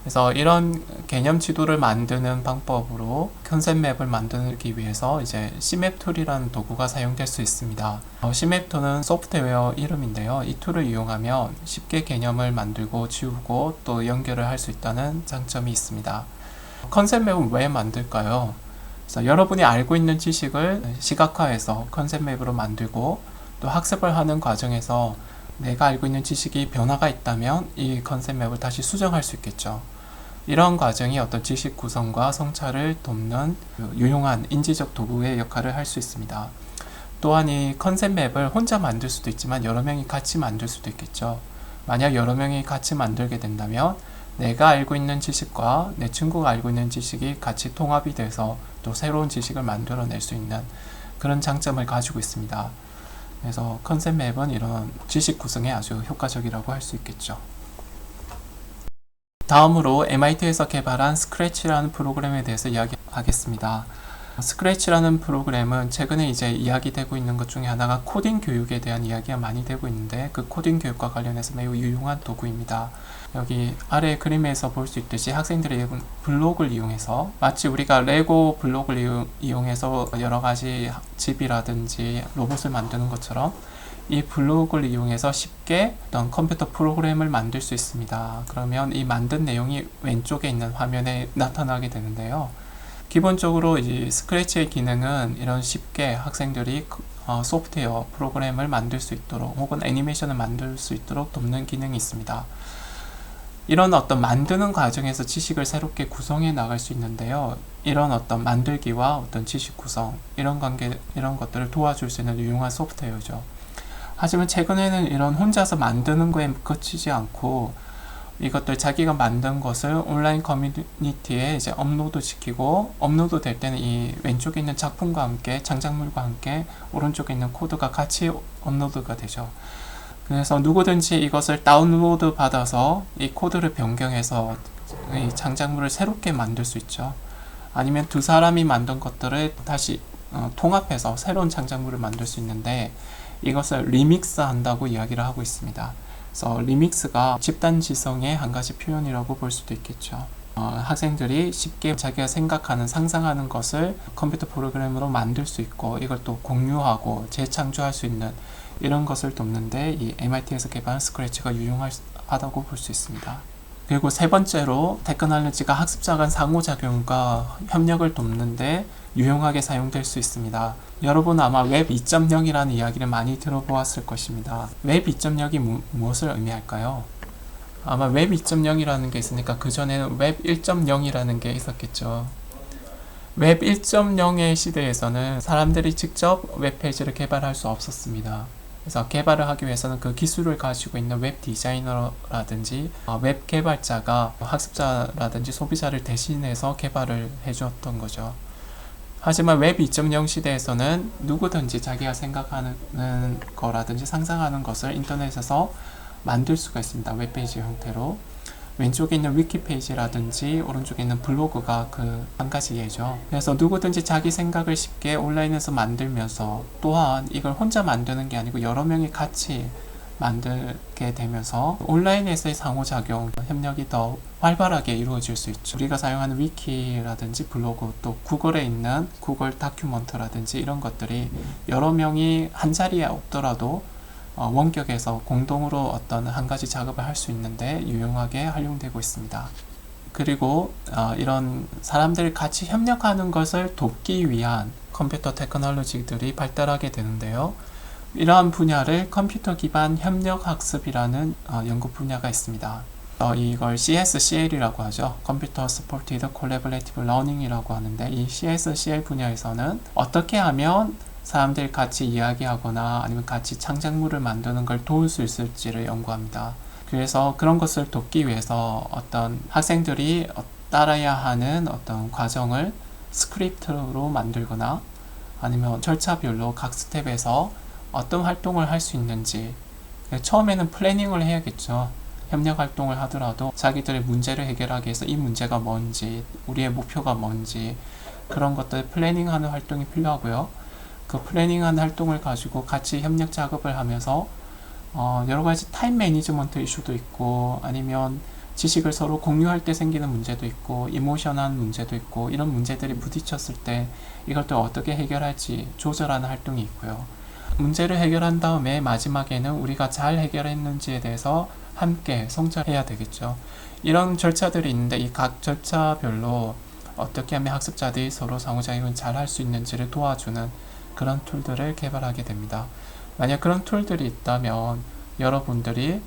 그래서 이런 개념 지도를 만드는 방법으로 컨셉 맵을 만들기 위해서 이제 CMap 툴이라는 도구가 사용될 수 있습니다. CMap 툴은 소프트웨어 이름인데요. 이 툴을 이용하면 쉽게 개념을 만들고 지우고 또 연결을 할 수 있다는 장점이 있습니다. 컨셉 맵은 왜 만들까요? 그래서 여러분이 알고 있는 지식을 시각화해서 컨셉 맵으로 만들고 또 학습을 하는 과정에서 내가 알고 있는 지식이 변화가 있다면 이 컨셉 맵을 다시 수정할 수 있겠죠. 이런 과정이 어떤 지식 구성과 성찰을 돕는 유용한 인지적 도구의 역할을 할 수 있습니다. 또한 이 컨셉 맵을 혼자 만들 수도 있지만 여러 명이 같이 만들 수도 있겠죠. 만약 여러 명이 같이 만들게 된다면 내가 알고 있는 지식과 내 친구가 알고 있는 지식이 같이 통합이 돼서 또 새로운 지식을 만들어낼 수 있는 그런 장점을 가지고 있습니다. 그래서 컨셉 맵은 이런 지식 구성에 아주 효과적이라고 할 수 있겠죠. 다음으로 MIT에서 개발한 스크래치라는 프로그램에 대해서 이야기하겠습니다. 스크래치라는 프로그램은 최근에 이제 이야기되고 있는 것 중에 하나가 코딩 교육에 대한 이야기가 많이 되고 있는데 그 코딩 교육과 관련해서 매우 유용한 도구입니다. 여기 아래 그림에서 볼 수 있듯이 학생들이 블록을 이용해서 마치 우리가 레고 블록을 이용해서 여러 가지 집이라든지 로봇을 만드는 것처럼 이 블록을 이용해서 쉽게 어떤 컴퓨터 프로그램을 만들 수 있습니다. 그러면 이 만든 내용이 왼쪽에 있는 화면에 나타나게 되는데요. 기본적으로 이 스크래치의 기능은 이런 쉽게 학생들이 소프트웨어 프로그램을 만들 수 있도록 혹은 애니메이션을 만들 수 있도록 돕는 기능이 있습니다. 이런 어떤 만드는 과정에서 지식을 새롭게 구성해 나갈 수 있는데요. 이런 어떤 만들기와 어떤 지식 구성 이런 것들을 도와줄 수 있는 유용한 소프트웨어죠. 하지만 최근에는 이런 혼자서 만드는 거에 그치지 않고 이것들 자기가 만든 것을 온라인 커뮤니티에 이제 업로드 시키고 업로드 될 때는 이 왼쪽에 있는 작품과 함께 창작물과 함께 오른쪽에 있는 코드가 같이 업로드가 되죠. 그래서 누구든지 이것을 다운로드 받아서 이 코드를 변경해서 이 창작물을 새롭게 만들 수 있죠. 아니면 두 사람이 만든 것들을 다시 통합해서 새로운 창작물을 만들 수 있는데 이것을 리믹스 한다고 이야기를 하고 있습니다. 그래서 리믹스가 집단 지성의 한 가지 표현이라고 볼 수도 있겠죠. 학생들이 쉽게 자기가 생각하는 상상하는 것을 컴퓨터 프로그램으로 만들 수 있고 이걸 또 공유하고 재창조할 수 있는 이런 것을 돕는데 이 MIT에서 개발한 스크래치가 유용하다고 볼 수 있습니다. 그리고 세 번째로 테크놀로지가 학습자 간 상호작용과 협력을 돕는데 유용하게 사용될 수 있습니다. 여러분은 아마 웹 2.0이라는 이야기를 많이 들어보았을 것입니다. 웹 2.0이 무엇을 의미할까요? 아마 웹 2.0이라는 게 있으니까 그 전에는 웹 1.0이라는 게 있었겠죠. 웹 1.0의 시대에서는 사람들이 직접 웹페이지를 개발할 수 없었습니다. 그래서 개발을 하기 위해서는 그 기술을 가지고 있는 웹 디자이너라든지 웹 개발자가 학습자라든지 소비자를 대신해서 개발을 해주었던 거죠. 하지만 웹 2.0 시대에서는 누구든지 자기가 생각하는 거라든지 상상하는 것을 인터넷에서 만들 수가 있습니다. 웹페이지 형태로. 왼쪽에 있는 위키페이지라든지 오른쪽에 있는 블로그가 그 한 가지 예죠. 그래서 누구든지 자기 생각을 쉽게 온라인에서 만들면서 또한 이걸 혼자 만드는 게 아니고 여러 명이 같이 만들게 되면서 온라인에서의 상호작용, 협력이 더 활발하게 이루어질 수 있죠. 우리가 사용하는 위키라든지 블로그 또 구글에 있는 구글 다큐먼트라든지 이런 것들이 여러 명이 한 자리에 없더라도 원격에서 공동으로 어떤 한 가지 작업을 할 수 있는데 유용하게 활용되고 있습니다. 그리고 이런 사람들이 같이 협력하는 것을 돕기 위한 컴퓨터 테크놀로지들이 발달하게 되는데요. 이러한 분야를 컴퓨터 기반 협력 학습이라는 연구 분야가 있습니다. 이걸 CSCL이라고 하죠. Computer Supported Collaborative Learning이라고 하는데 이 CSCL 분야에서는 어떻게 하면 사람들이 같이 이야기하거나 아니면 같이 창작물을 만드는 걸 도울 수 있을지를 연구합니다. 그래서 그런 것을 돕기 위해서 어떤 학생들이 따라야 하는 어떤 과정을 스크립트로 만들거나 아니면 절차별로 각 스텝에서 어떤 활동을 할 수 있는지 처음에는 플래닝을 해야겠죠. 협력 활동을 하더라도 자기들의 문제를 해결하기 위해서 이 문제가 뭔지 우리의 목표가 뭔지 그런 것들 플래닝하는 활동이 필요하고요. 그 플래닝한 활동을 가지고 같이 협력 작업을 하면서 여러 가지 타임 매니지먼트 이슈도 있고 아니면 지식을 서로 공유할 때 생기는 문제도 있고 이모션한 문제도 있고 이런 문제들이 부딪혔을 때 이걸 또 어떻게 해결할지 조절하는 활동이 있고요. 문제를 해결한 다음에 마지막에는 우리가 잘 해결했는지에 대해서 함께 성찰해야 되겠죠. 이런 절차들이 있는데 이 각 절차별로 어떻게 하면 학습자들이 서로 상호작용을 잘 할 수 있는지를 도와주는 그런 툴들을 개발하게 됩니다. 만약 그런 툴들이 있다면 여러분들이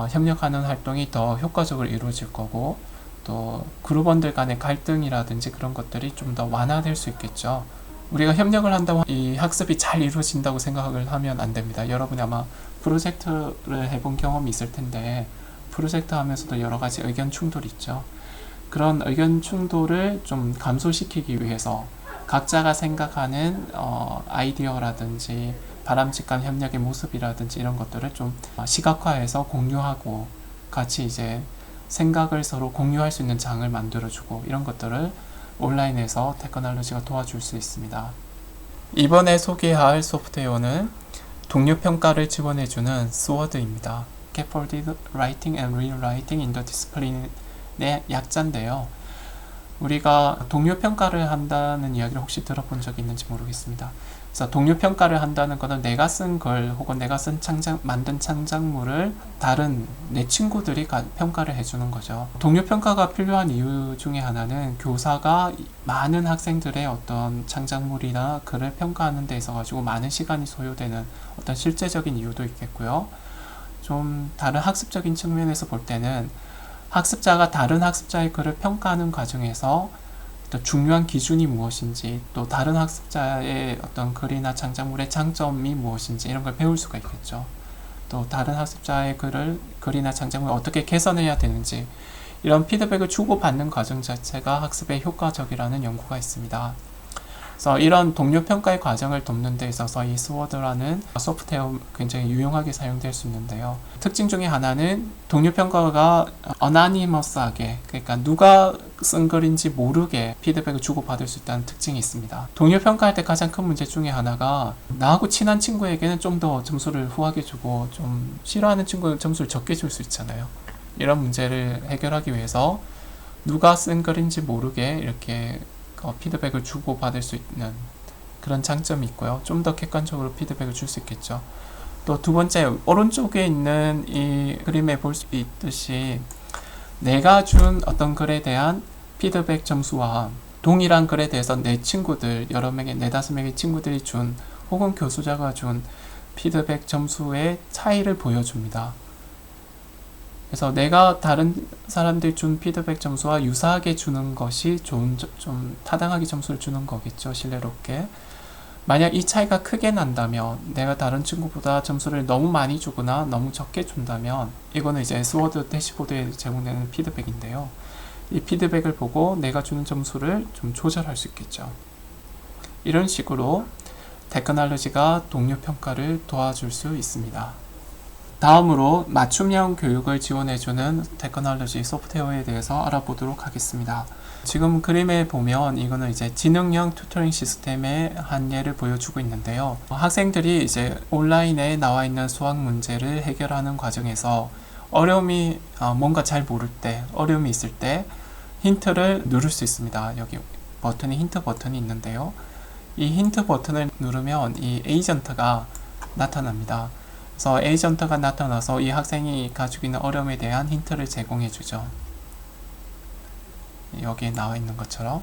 협력하는 활동이 더 효과적으로 이루어질 거고 또 그룹원들 간의 갈등이라든지 그런 것들이 좀 더 완화될 수 있겠죠. 우리가 협력을 한다고 이 학습이 잘 이루어진다고 생각을 하면 안 됩니다. 여러분이 아마 프로젝트를 해본 경험이 있을 텐데 프로젝트 하면서도 여러 가지 의견 충돌이 있죠. 그런 의견 충돌을 좀 감소시키기 위해서 각자가 생각하는 아이디어라든지 바람직한 협력의 모습이라든지 이런 것들을 좀 시각화해서 공유하고 같이 이제 생각을 서로 공유할 수 있는 장을 만들어주고 이런 것들을 온라인에서 테크놀로지가 도와줄 수 있습니다. 이번에 소개할 소프트웨어는 동료 평가를 지원해주는 스워드입니다. Scaffolded Writing and Rewriting in the Discipline의 약자인데요. 우리가 동료 평가를 한다는 이야기를 혹시 들어본 적이 있는지 모르겠습니다. 그래서 동료 평가를 한다는 것은 내가 쓴 글 혹은 내가 쓴 만든 창작물을 다른 내 친구들이 평가를 해주는 거죠. 동료 평가가 필요한 이유 중에 하나는 교사가 많은 학생들의 어떤 창작물이나 글을 평가하는 데 있어 가지고 많은 시간이 소요되는 어떤 실제적인 이유도 있겠고요. 좀 다른 학습적인 측면에서 볼 때는 학습자가 다른 학습자의 글을 평가하는 과정에서 어떤 중요한 기준이 무엇인지 또 다른 학습자의 어떤 글이나 창작물의 장점이 무엇인지 이런 걸 배울 수가 있겠죠. 또 다른 학습자의 글이나 창작물을 어떻게 개선해야 되는지 이런 피드백을 주고받는 과정 자체가 학습에 효과적이라는 연구가 있습니다. 그래서 이런 동료 평가의 과정을 돕는 데 있어서 이 스워드라는 소프트웨어 굉장히 유용하게 사용될 수 있는데요. 특징 중에 하나는 동료 평가가 어나니머스하게 그러니까 누가 쓴 글인지 모르게 피드백을 주고받을 수 있다는 특징이 있습니다. 동료 평가할 때 가장 큰 문제 중에 하나가 나하고 친한 친구에게는 좀 더 점수를 후하게 주고 좀 싫어하는 친구는 점수를 적게 줄 수 있잖아요. 이런 문제를 해결하기 위해서 누가 쓴 글인지 모르게 이렇게 피드백을 주고 받을 수 있는 그런 장점이 있고요. 좀 더 객관적으로 피드백을 줄 수 있겠죠. 또 두 번째, 오른쪽에 있는 이 그림에 볼 수 있듯이 내가 준 어떤 글에 대한 피드백 점수와 동일한 글에 대해서 내 친구들, 여러 명의, 네다섯 명의 친구들이 준 혹은 교수자가 준 피드백 점수의 차이를 보여줍니다. 그래서 내가 다른 사람들 준 피드백 점수와 유사하게 주는 것이 좀 타당하게 점수를 주는 거겠죠. 신뢰롭게. 만약 이 차이가 크게 난다면, 내가 다른 친구보다 점수를 너무 많이 주거나 너무 적게 준다면, 이거는 이제 스워드 대시보드에 제공되는 피드백인데요. 이 피드백을 보고 내가 주는 점수를 좀 조절할 수 있겠죠. 이런 식으로 테크놀로지가 동료 평가를 도와줄 수 있습니다. 다음으로 맞춤형 교육을 지원해주는 테크놀로지 소프트웨어에 대해서 알아보도록 하겠습니다. 지금 그림에 보면 이거는 이제 지능형 튜터링 시스템의 한 예를 보여주고 있는데요. 학생들이 이제 온라인에 나와 있는 수학 문제를 해결하는 과정에서 어려움이 뭔가 잘 모를 때, 어려움이 있을 때 힌트를 누를 수 있습니다. 여기 버튼이 힌트 버튼이 있는데요. 이 힌트 버튼을 누르면 이 에이전트가 나타납니다. 그래서 에이전트가 나타나서 이 학생이 가지고 있는 어려움에 대한 힌트를 제공해 주죠. 여기에 나와 있는 것처럼.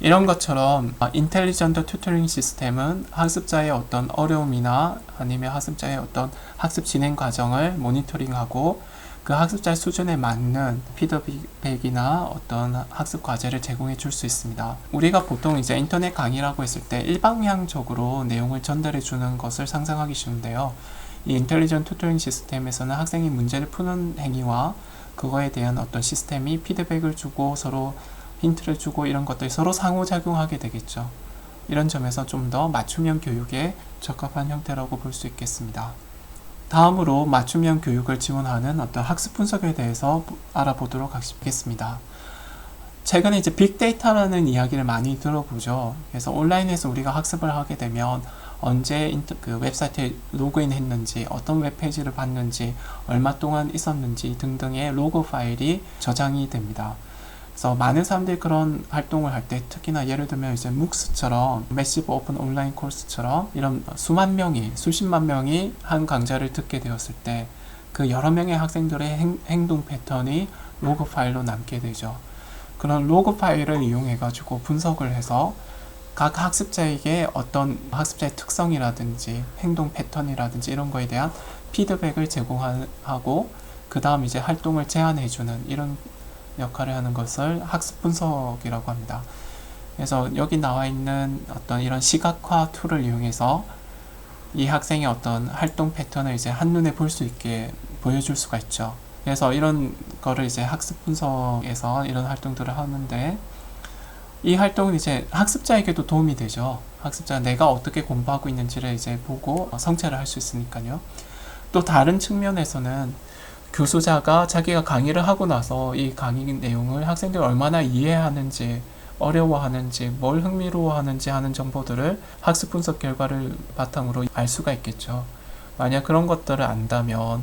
이런 것처럼 인텔리전트 튜터링 시스템은 학습자의 어떤 어려움이나 아니면 학습자의 어떤 학습 진행 과정을 모니터링하고 그 학습자의 수준에 맞는 피드백이나 어떤 학습 과제를 제공해 줄 수 있습니다. 우리가 보통 이제 인터넷 강의라고 했을 때 일방향적으로 내용을 전달해 주는 것을 상상하기 쉬운데요. 이 인텔리전트 튜터링 시스템에서는 학생이 문제를 푸는 행위와 그거에 대한 어떤 시스템이 피드백을 주고 서로 힌트를 주고 이런 것들이 서로 상호작용하게 되겠죠. 이런 점에서 좀 더 맞춤형 교육에 적합한 형태라고 볼 수 있겠습니다. 다음으로 맞춤형 교육을 지원하는 어떤 학습 분석에 대해서 알아보도록 하겠습니다. 최근에 이제 빅데이터라는 이야기를 많이 들어보죠. 그래서 온라인에서 우리가 학습을 하게 되면 언제 그 웹사이트에 로그인 했는지, 어떤 웹페이지를 봤는지, 얼마 동안 있었는지 등등의 로그 파일이 저장이 됩니다. 그래서 많은 사람들이 그런 활동을 할 때, 특히나 예를 들면 이제 MOOC처럼 매시브 오픈 온라인 코र्스처럼 이런 수만 명이, 수십만 명이 한 강좌를 듣게 되었을 때 그 여러 명의 학생들의 행동 패턴이 로그 파일로 남게 되죠. 그런 로그 파일을 이용해 가지고 분석을 해서 각 학습자에게 어떤 학습자의 특성이라든지 행동 패턴이라든지 이런 거에 대한 피드백을 제공하고 그 다음 이제 활동을 제안해주는 이런 역할을 하는 것을 학습 분석이라고 합니다. 그래서 여기 나와 있는 어떤 이런 시각화 툴을 이용해서 이 학생의 어떤 활동 패턴을 이제 한눈에 볼 수 있게 보여줄 수가 있죠. 그래서 이런 거를 이제 학습 분석에서 이런 활동들을 하는데 이 활동은 이제 학습자에게도 도움이 되죠. 학습자가 내가 어떻게 공부하고 있는지를 이제 보고 성찰을 할 수 있으니까요. 또 다른 측면에서는 교수자가 자기가 강의를 하고 나서 이 강의 내용을 학생들이 얼마나 이해하는지, 어려워하는지, 뭘 흥미로워하는지 하는 정보들을 학습 분석 결과를 바탕으로 알 수가 있겠죠. 만약 그런 것들을 안다면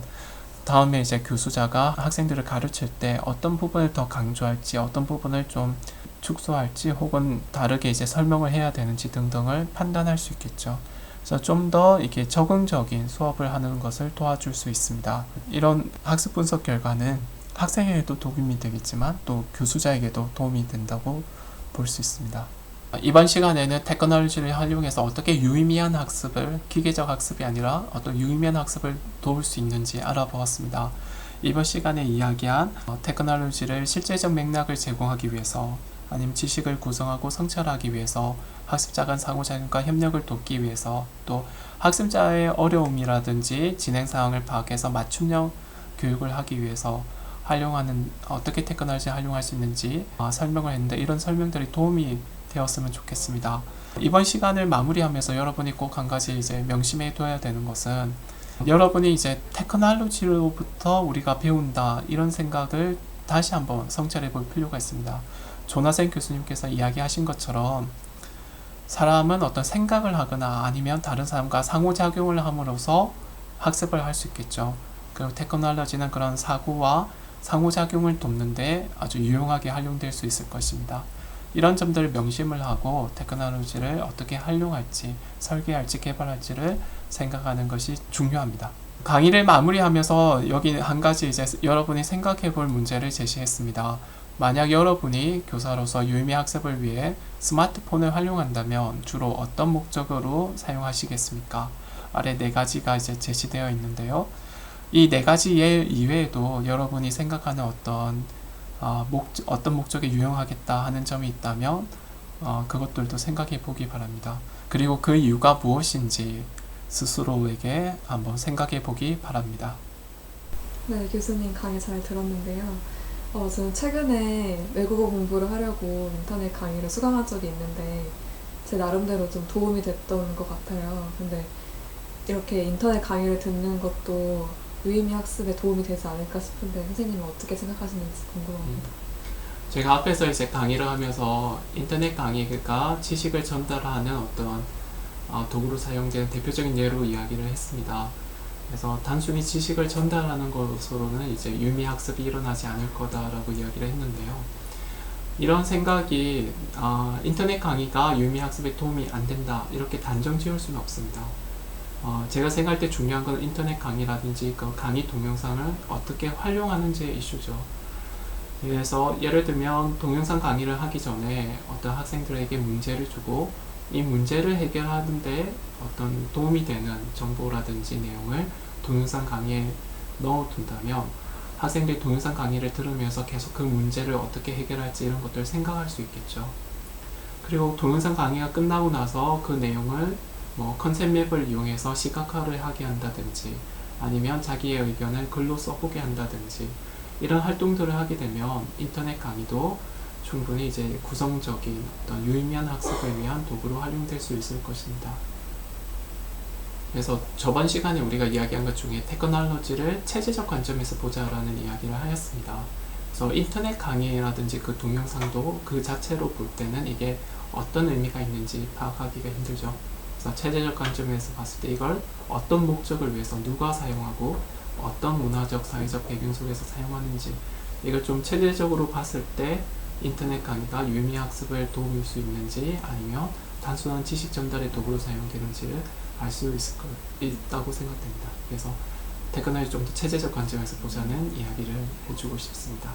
다음에 이제 교수자가 학생들을 가르칠 때 어떤 부분을 더 강조할지, 어떤 부분을 좀 축소할지 혹은 다르게 이제 설명을 해야 되는지 등등을 판단할 수 있겠죠. 그래서 좀 더 이게 적응적인 수업을 하는 것을 도와줄 수 있습니다. 이런 학습 분석 결과는 학생에게도 도움이 되겠지만 또 교수자에게도 도움이 된다고 볼 수 있습니다. 이번 시간에는 테크놀로지를 활용해서 어떻게 유의미한 학습을, 기계적 학습이 아니라 어떤 유의미한 학습을 도울 수 있는지 알아보았습니다. 이번 시간에 이야기한 테크놀로지를 실제적 맥락을 제공하기 위해서 아니면 지식을 구성하고 성찰하기 위해서 학습자 간 상호작용과 협력을 돕기 위해서 또 학습자의 어려움이라든지 진행 사항을 파악해서 맞춤형 교육을 하기 위해서 활용하는 어떻게 테크놀로지를 활용할 수 있는지 설명을 했는데 이런 설명들이 도움이 되었으면 좋겠습니다. 이번 시간을 마무리하면서 여러분이 꼭 한 가지 이제 명심해 둬야 되는 것은 여러분이 이제 테크놀로지로부터 우리가 배운다 이런 생각을 다시 한번 성찰해 볼 필요가 있습니다. 조나센 교수님께서 이야기하신 것처럼 사람은 어떤 생각을 하거나 아니면 다른 사람과 상호작용을 함으로써 학습을 할 수 있겠죠. 그리고 테크놀로지는 그런 사고와 상호작용을 돕는데 아주 유용하게 활용될 수 있을 것입니다. 이런 점들을 명심을 하고 테크놀로지를 어떻게 활용할지, 설계할지, 개발할지를 생각하는 것이 중요합니다. 강의를 마무리하면서 여기 한 가지 이제 여러분이 생각해 볼 문제를 제시했습니다. 만약 여러분이 교사로서 유의미 학습을 위해 스마트폰을 활용한다면 주로 어떤 목적으로 사용하시겠습니까? 아래 네 가지가 이제 제시되어 있는데요. 이 네 가지 예 이외에도 여러분이 생각하는 어떤 목적에 유용하겠다 하는 점이 있다면 그것들도 생각해 보기 바랍니다. 그리고 그 이유가 무엇인지 스스로에게 한번 생각해 보기 바랍니다. 네, 교수님 강의 잘 들었는데요. 저는 최근에 외국어 공부를 하려고 인터넷 강의를 수강한 적이 있는데 제 나름대로 좀 도움이 됐던 것 같아요. 근데 이렇게 인터넷 강의를 듣는 것도 유의미 학습에 도움이 되지 않을까 싶은데 선생님은 어떻게 생각하시는지 궁금합니다. 제가 앞에서 이제 강의를 하면서 인터넷 강의가 지식을 전달하는 어떤 도구로 사용되는 대표적인 예로 이야기를 했습니다. 그래서 단순히 지식을 전달하는 것으로는 이제 유의미 학습이 일어나지 않을 거다라고 이야기를 했는데요. 이런 생각이 인터넷 강의가 유의미 학습에 도움이 안 된다 이렇게 단정 지을 수는 없습니다. 제가 생각할 때 중요한 건 인터넷 강의라든지 그 강의 동영상을 어떻게 활용하는지의 이슈죠. 그래서 예를 들면 동영상 강의를 하기 전에 어떤 학생들에게 문제를 주고 이 문제를 해결하는데 어떤 도움이 되는 정보라든지 내용을 동영상 강의에 넣어둔다면 학생들이 동영상 강의를 들으면서 계속 그 문제를 어떻게 해결할지 이런 것들을 생각할 수 있겠죠. 그리고 동영상 강의가 끝나고 나서 그 내용을 컨셉 맵을 이용해서 시각화를 하게 한다든지 아니면 자기의 의견을 글로 써보게 한다든지 이런 활동들을 하게 되면 인터넷 강의도 충분히 이제 구성적인 어떤 유의미한 학습을 위한 도구로 활용될 수 있을 것입니다. 그래서 저번 시간에 우리가 이야기한 것 중에 테크놀로지를 체제적 관점에서 보자라는 이야기를 하였습니다. 그래서 인터넷 강의라든지 그 동영상도 그 자체로 볼 때는 이게 어떤 의미가 있는지 파악하기가 힘들죠. 그래서 체제적 관점에서 봤을 때 이걸 어떤 목적을 위해서 누가 사용하고 어떤 문화적, 사회적 배경 속에서 사용하는지 이걸 좀 체제적으로 봤을 때 인터넷 강의가 유의미 학습을 도움일 수 있는지 아니면 단순한 지식 전달의 도구로 사용되는지를 알 수 있다고 생각됩니다. 그래서 테크놀로지 좀 더 체제적 관점에서 보자는 이야기를 해주고 싶습니다.